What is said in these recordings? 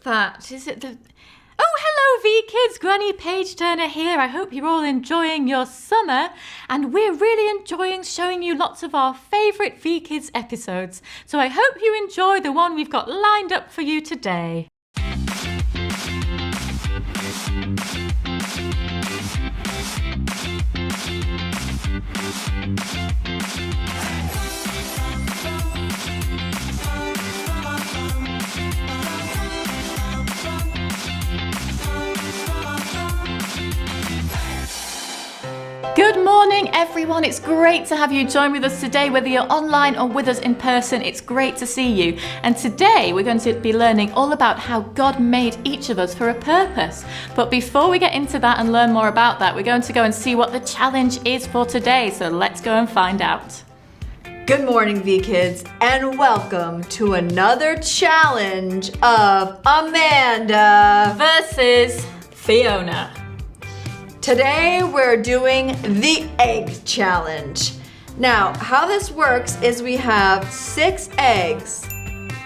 that? Is it the... Oh, hello, VKids. Granny Page Turner here. I hope you're all enjoying your summer. And we're really enjoying showing you lots of our favourite VKids episodes. So I hope you enjoy the one we've got lined up for you today. Good morning, everyone. It's great to have you join with us today, whether you're online or with us in person. It's great to see you. And today we're going to be learning all about how God made each of us for a purpose. But before we get into that and learn more about that, we're going to go and see what the challenge is for today. So let's go and find out. Good morning, VKids, and welcome to another challenge of Amanda versus Fiona. Today we're doing the egg challenge. Now, how this works is we have 6 eggs.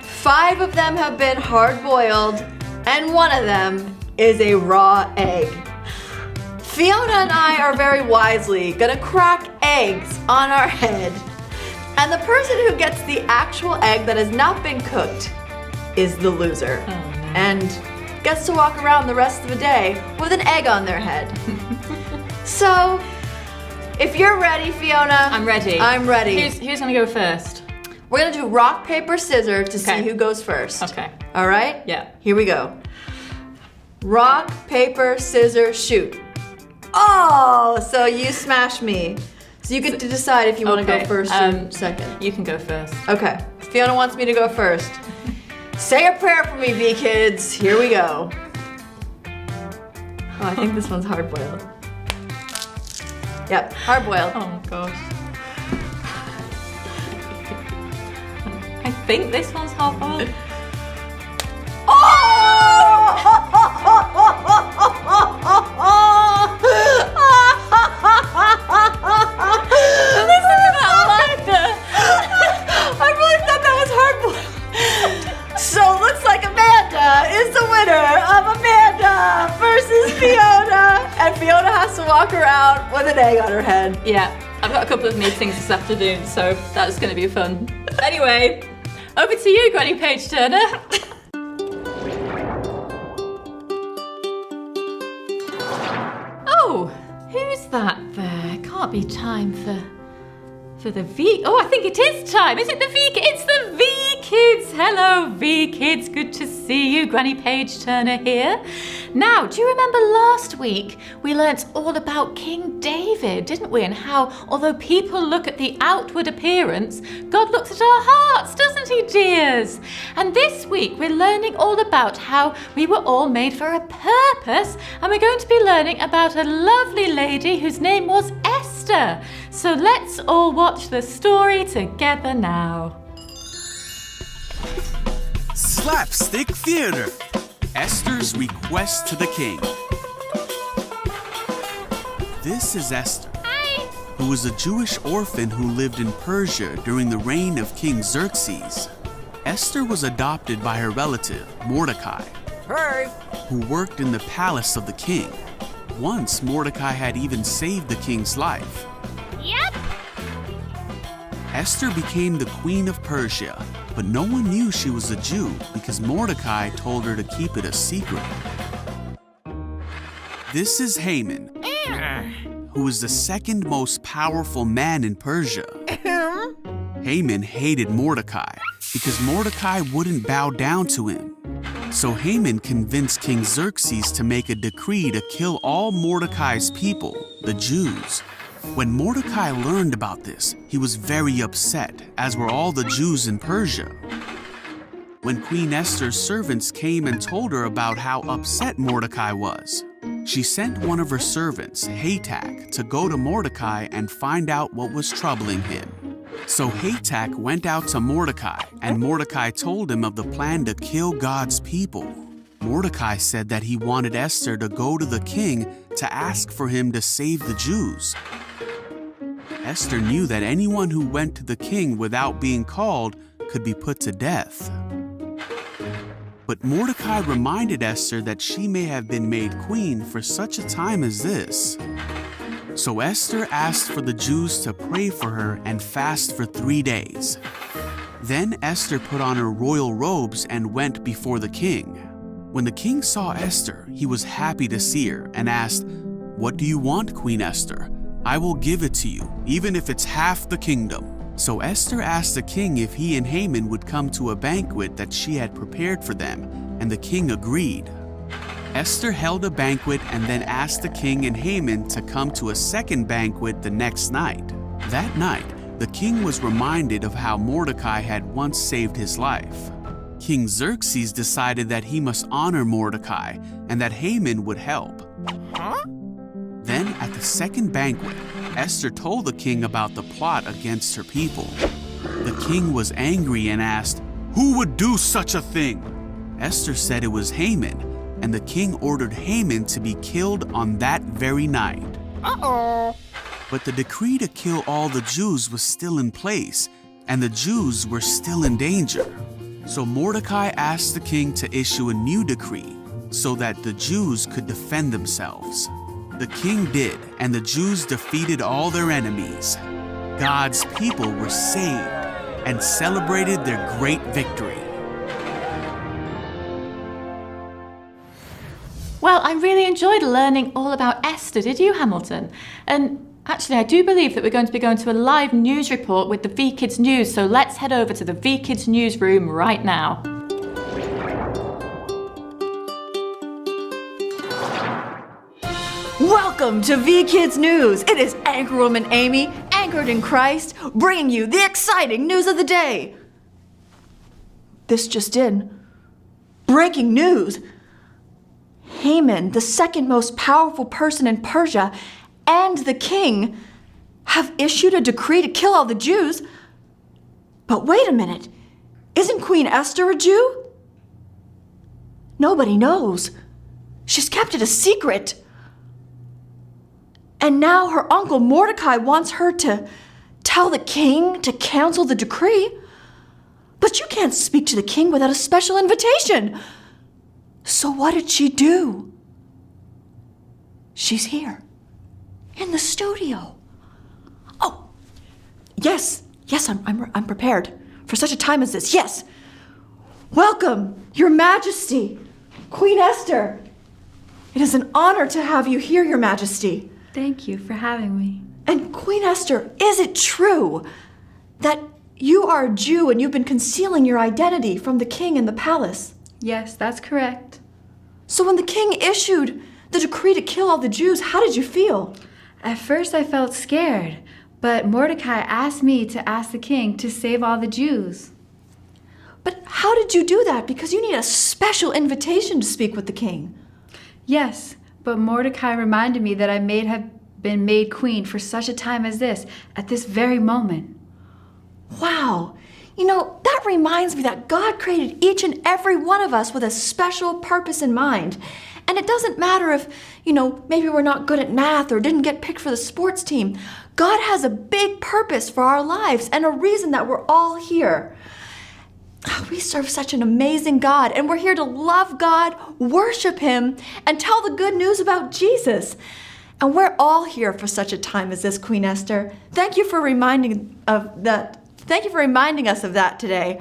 5 of them have been hard-boiled, and 1 of them is a raw egg. Fiona and I are very wisely gonna crack eggs on our head. And the person who gets the actual egg that has not been cooked is the loser. Oh, no. And gets to walk around the rest of the day with an egg on their head. So, if you're ready, Fiona. I'm ready. I'm ready. Who's gonna go first? We're gonna do rock, paper, scissors to see who goes first. Okay. All right? Yeah. Here we go. Rock, paper, scissors, shoot. Oh, so you smash me. So you get to decide if you want to go first or second. You can go first. Okay. Fiona wants me to go first. Say a prayer for me, VKids. Here we go. Oh, I think this one's hard-boiled. Yep, hard-boiled. Oh gosh. I think this one's hard-boiled. Listen to that laughter. I really thought that was hard-boiled. So looks like Amanda is the winner of Amanda versus Fiona. And Fiona has to walk around with an egg on her head. Yeah, I've got a couple of meetings this afternoon, so that's going to be fun. Anyway, over to you, Granny Page Turner. Oh, who's that there? Can't be time for the V... Oh, I think it is time. Is it the V... It's the VKids. Hello, VKids. Good to see you. Granny Page Turner here. Now, do you remember last week we learnt all about King David, didn't we? And how, although people look at the outward appearance, God looks at our hearts, doesn't he, dears? And this week we're learning all about how we were all made for a purpose, and we're going to be learning about a lovely lady whose name was Esther. So let's all watch the story together now. Slapstick Theater. Esther's request to the king. This is Esther, who was a Jewish orphan who lived in Persia during the reign of King Xerxes. Esther was adopted by her relative, Mordecai, who worked in the palace of the king. Once, Mordecai had even saved the king's life. Yep. Esther became the queen of Persia, but no one knew she was a Jew because Mordecai told her to keep it a secret. This is Haman, who is the second most powerful man in Persia. Haman hated Mordecai because Mordecai wouldn't bow down to him. So Haman convinced King Xerxes to make a decree to kill all Mordecai's people, the Jews. When Mordecai learned about this, he was very upset, as were all the Jews in Persia. When Queen Esther's servants came and told her about how upset Mordecai was, she sent one of her servants, Hatak, to go to Mordecai and find out what was troubling him. So Hatak went out to Mordecai, and Mordecai told him of the plan to kill God's people. Mordecai said that he wanted Esther to go to the king to ask for him to save the Jews. Esther knew that anyone who went to the king without being called could be put to death. But Mordecai reminded Esther that she may have been made queen for such a time as this. So Esther asked for the Jews to pray for her and fast for 3 days. Then Esther put on her royal robes and went before the king. When the king saw Esther, he was happy to see her and asked, "What do you want, Queen Esther? I will give it to you, even if it's half the kingdom." So Esther asked the king if he and Haman would come to a banquet that she had prepared for them, and the king agreed. Esther held a banquet and then asked the king and Haman to come to a second banquet the next night. That night, the king was reminded of how Mordecai had once saved his life. King Xerxes decided that he must honor Mordecai and that Haman would help. Then, at the second banquet, Esther told the king about the plot against her people. The king was angry and asked, "Who would do such a thing?" Esther said it was Haman, and the king ordered Haman to be killed on that very night. But the decree to kill all the Jews was still in place, and the Jews were still in danger. So Mordecai asked the king to issue a new decree so that the Jews could defend themselves. The king did, and the Jews defeated all their enemies. God's people were saved and celebrated their great victory. Well, I really enjoyed learning all about Esther, did you, Hamilton? And actually, I do believe that we're going to be going to a live news report with the VKids News, so let's head over to the VKids newsroom right now. Welcome to VKids News. It is Anchorwoman Amy, anchored in Christ, bringing you the exciting news of the day. This just in. Breaking news. Haman, the second most powerful person in Persia, and the king have issued a decree to kill all the Jews. But wait a minute. Isn't Queen Esther a Jew? Nobody knows. She's kept it a secret. And now her uncle Mordecai wants her to tell the king to cancel the decree. But you can't speak to the king without a special invitation. So what did she do? She's here, in the studio. Oh, yes, I'm prepared for such a time as this. Yes. Welcome, Your Majesty, Queen Esther. It is an honor to have you here, Your Majesty. Thank you for having me. And Queen Esther, is it true that you are a Jew and you've been concealing your identity from the king in the palace? Yes, that's correct. So when the king issued the decree to kill all the Jews, how did you feel? At first I felt scared, but Mordecai asked me to ask the king to save all the Jews. But how did you do that? Because you need a special invitation to speak with the king. Yes, but Mordecai reminded me that I may have been made queen for such a time as this, at this very moment. Wow. You know, that reminds me that God created each and every one of us with a special purpose in mind. And it doesn't matter if, maybe we're not good at math or didn't get picked for the sports team. God has a big purpose for our lives and a reason that we're all here. We serve such an amazing God, and we're here to love God, worship Him, and tell the good news about Jesus. And we're all here for such a time as this, Queen Esther. Thank you for reminding us of that today.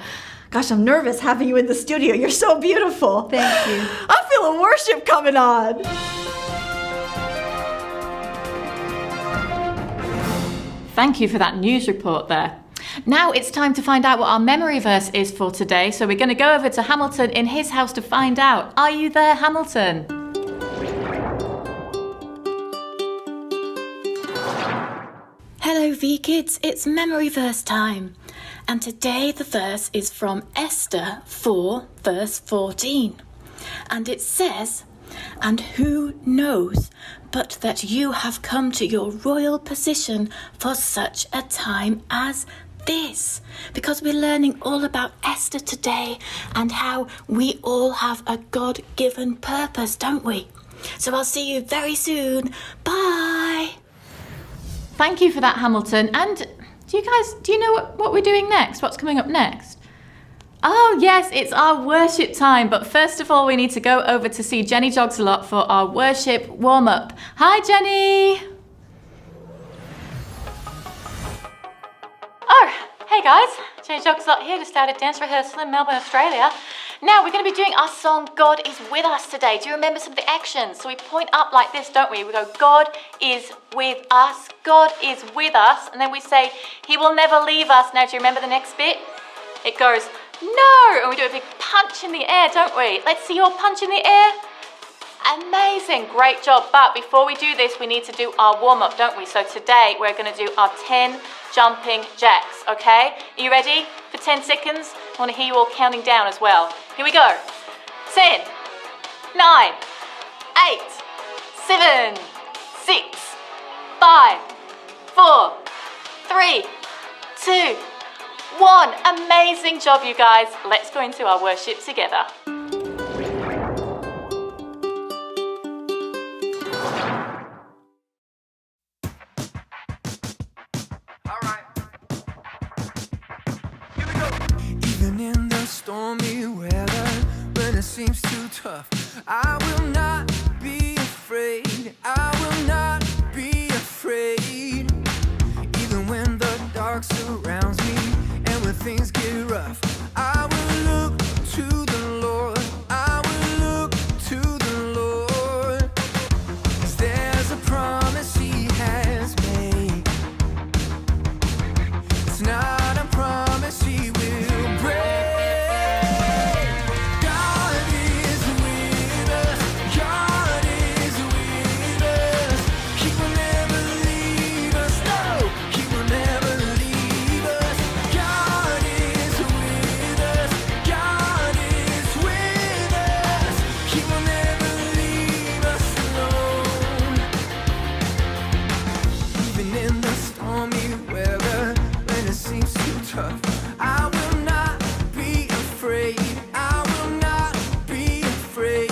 Gosh, I'm nervous having you in the studio. You're so beautiful. Thank you. I feel a worship coming on. Thank you for that news report there. Now it's time to find out what our memory verse is for today. So we're going to go over to Hamilton in his house to find out. Are you there, Hamilton? Hello VKids, it's memory verse time. And today the verse is from Esther 4 verse 14. And it says, "And who knows but that you have come to your royal position for such a time as this?" Because we're learning all about Esther today and how we all have a God-given purpose, don't we? So I'll see you very soon. Bye. Thank you for that, Hamilton. And do you know what we're doing next? What's coming up next? Oh yes, it's our worship time, but first of all we need to go over to see Jenny Jogsalot for our worship warm-up. Hi Jenny! Oh, hey guys, Jenny Jogsalot here, just out of dance rehearsal in Melbourne, Australia. Now we're going to be doing our song God is with us today. Do you remember some of the actions? So we point up like this, don't we? We go, God is with us, God is with us, and then we say, He will never leave us. Now do you remember the next bit? It goes, no, and we do a big punch in the air, don't we? Let's see your punch in the air. Amazing, great job. But before we do this, we need to do our warm-up, don't we? So today we're going to do our 10 jumping jacks, okay? Are you ready for 10 seconds? I want to hear you all counting down as well. Here we go. 10, 9, 8, 7, 6, 5, 4, 3, 2, 1. Amazing job, you guys. Let's go into our worship together. Even in the stormy weather, when it seems too tough, I will not be afraid. I will not be afraid. Even when the dark surrounds me and when things get rough, I will look to the Lord. I will look to the Lord. 'Cause there's a promise He has made. It's not a promise He will break. God is with us. God is with us. He will never leave us. No, He will never leave us. God is with us. God is with us. He will never leave us alone. Even in the stormy weather, when it seems too tough, I will not be afraid. I will not be afraid.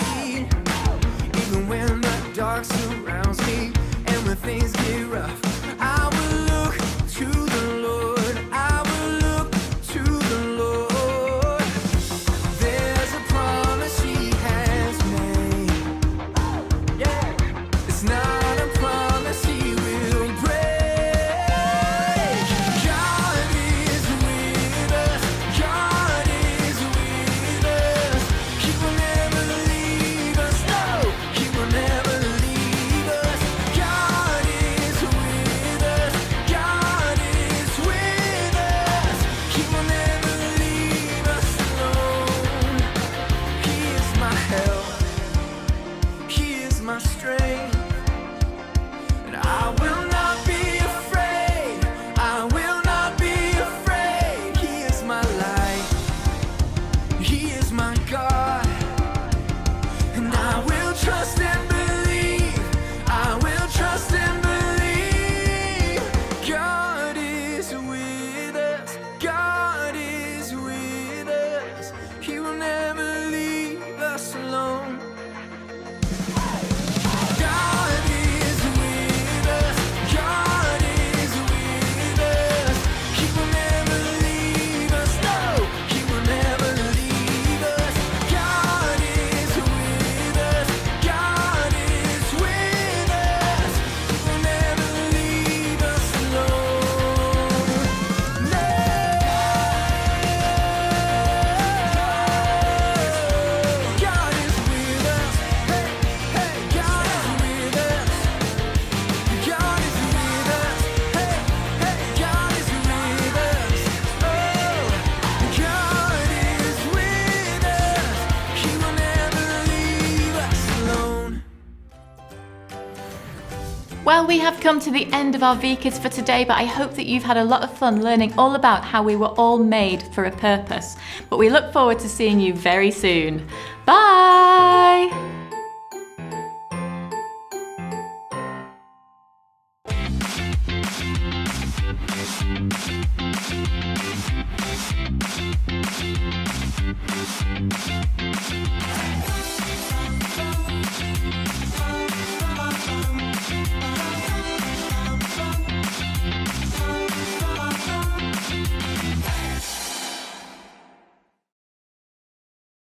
Even when the dark surrounds me and when things get rough, I will look to the Lord. I will look to the Lord. There's a promise He has made. Yeah. It's not a promise He will break. God is with us. God is with us. He will never leave us. No, He will never leave us. God is with us. God is with us. He will never leave us alone. He is my help. He is my strength. And I will not be afraid. I will not be afraid. He is my light. He is my God. And I will trust and believe. I will trust and believe. God is with us. God is with us. He will never leave us alone. God is with us. God is with us. He will never leave us. No, He will never leave us. God is with us. God is with us. He will never leave us alone. No. God is with us. Hey, hey, God is with us. God is with us. Hey, hey, God is with us. Oh, God is with us. He will never leave us alone. Well, we have come to the end of our VKids for today, but I hope that you've had a lot of fun learning all about how we were all made for a purpose. But we look forward to seeing you very soon. Bye!